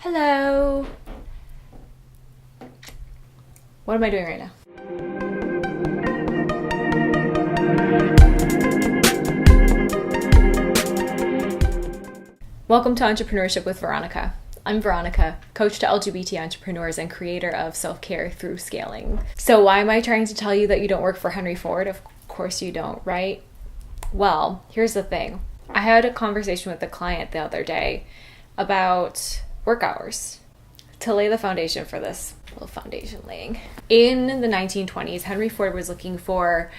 Hello! What am I doing right now? Welcome to Entrepreneurship with Veronica. I'm Veronica, coach to LGBT entrepreneurs and creator of self-care through scaling. So why am I trying to tell you that you don't work for Henry Ford? Of course you don't, right? Well, here's the thing. I had a conversation with a client the other day about work hours to lay the foundation for this. Well, foundation laying. In the 1920s, Henry Ford was looking for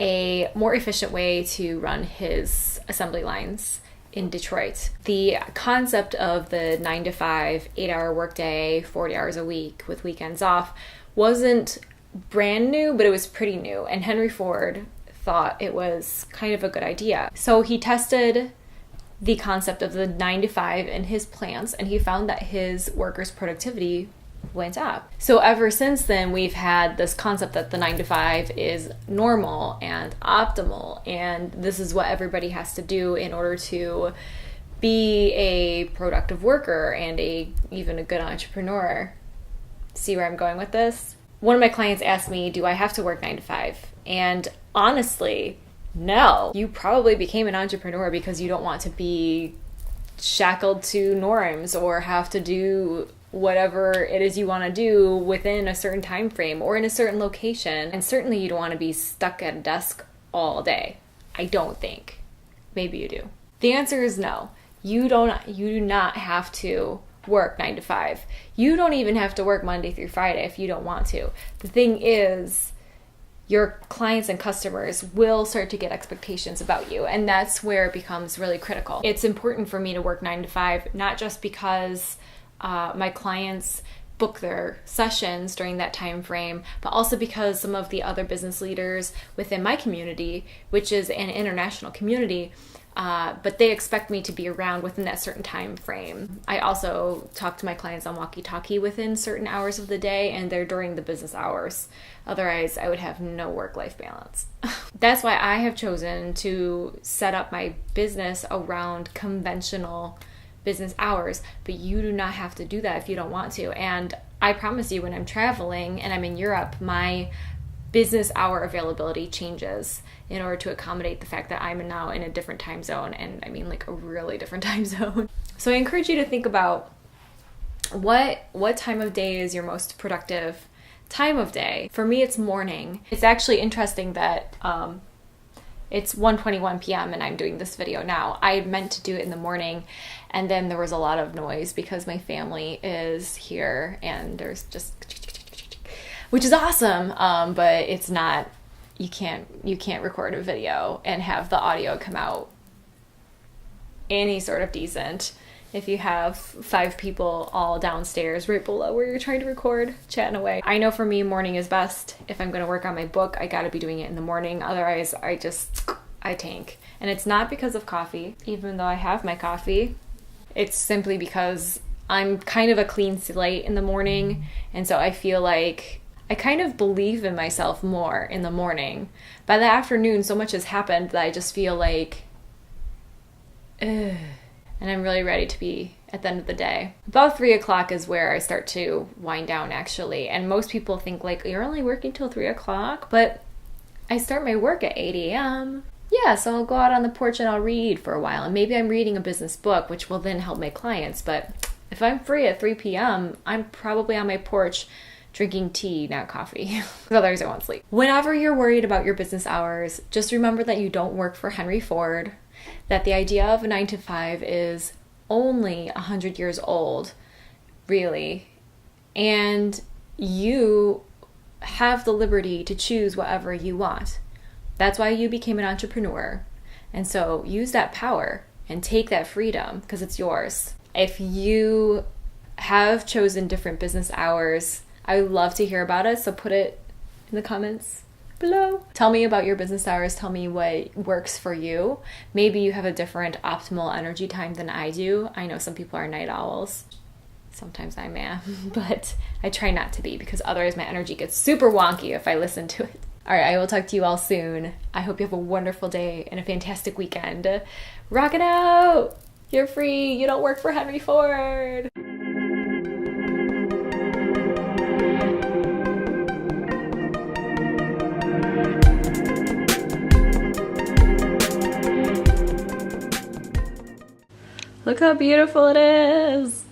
a more efficient way to run his assembly lines in Detroit. The concept of the 9 to 5, 8-hour workday, 40 hours a week with weekends off wasn't brand new, but it was pretty new. And Henry Ford thought it was kind of a good idea. So he tested the concept of the 9 to 5 in his plants, and he found that his workers' productivity went up. So ever since then, we've had this concept that the 9 to 5 is normal and optimal, and this is what everybody has to do in order to be a productive worker and even a good entrepreneur. See where I'm going with this? One of my clients asked me, do I have to work 9 to 5? And honestly, no. You probably became an entrepreneur because you don't want to be shackled to norms or have to do whatever it is you want to do within a certain time frame or in a certain location. And certainly you don't want to be stuck at a desk all day. I don't think. Maybe you do. The answer is no. You do not have to work 9 to 5. You don't even have to work Monday through Friday if you don't want to. The thing is, your clients and customers will start to get expectations about you, and that's where it becomes really critical. It's important for me to work 9 to 5, not just because my clients book their sessions during that time frame, but also because some of the other business leaders within my community, which is an international community, but they expect me to be around within that certain time frame. I also talk to my clients on walkie-talkie within certain hours of the day, and they're during the business hours. Otherwise, I would have no work-life balance. That's why I have chosen to set up my business around conventional business hours, but you do not have to do that if you don't want to. And I promise you, when I'm traveling and I'm in Europe, my business hour availability changes in order to accommodate the fact that I'm now in a different time zone, and I mean like a really different time zone. So I encourage you to think about what time of day is your most productive time of day. For me, it's morning. It's actually interesting that it's 1:21 p.m. and I'm doing this video now. I meant to do it in the morning, and then there was a lot of noise because my family is here and there's just, which is awesome, but it's not, you can't record a video and have the audio come out any sort of decent if you have 5 people all downstairs right below where you're trying to record, chatting away. I know for me, morning is best. If I'm gonna work on my book, I gotta be doing it in the morning. Otherwise, I tank. And it's not because of coffee, even though I have my coffee. It's simply because I'm kind of a clean slate in the morning, and so I feel like I kind of believe in myself more in the morning. By the afternoon, so much has happened that I just feel like, ugh. And I'm really ready to be at the end of the day. About 3 o'clock is where I start to wind down, actually. And most people think like, you're only working till 3 o'clock? But I start my work at 8 a.m. Yeah, so I'll go out on the porch and I'll read for a while. And maybe I'm reading a business book, which will then help my clients. But if I'm free at 3 p.m., I'm probably on my porch drinking tea, not coffee. Because otherwise I won't sleep. Whenever you're worried about your business hours, just remember that you don't work for Henry Ford, that the idea of a 9 to 5 is only 100 years old, really. And you have the liberty to choose whatever you want. That's why you became an entrepreneur. And so use that power and take that freedom because it's yours. If you have chosen different business hours, I would love to hear about it. So put it in the comments below. Tell me about your business hours. Tell me what works for you. Maybe you have a different optimal energy time than I do. I know some people are night owls. Sometimes I am, but I try not to be because otherwise my energy gets super wonky if I listen to it. All right, I will talk to you all soon. I hope you have a wonderful day and a fantastic weekend. Rock it out! You're free. You don't work for Henry Ford. Look how beautiful it is.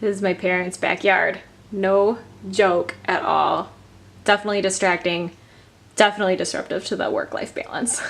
This is my parents' backyard. No joke at all. Definitely distracting, definitely disruptive to the work-life balance.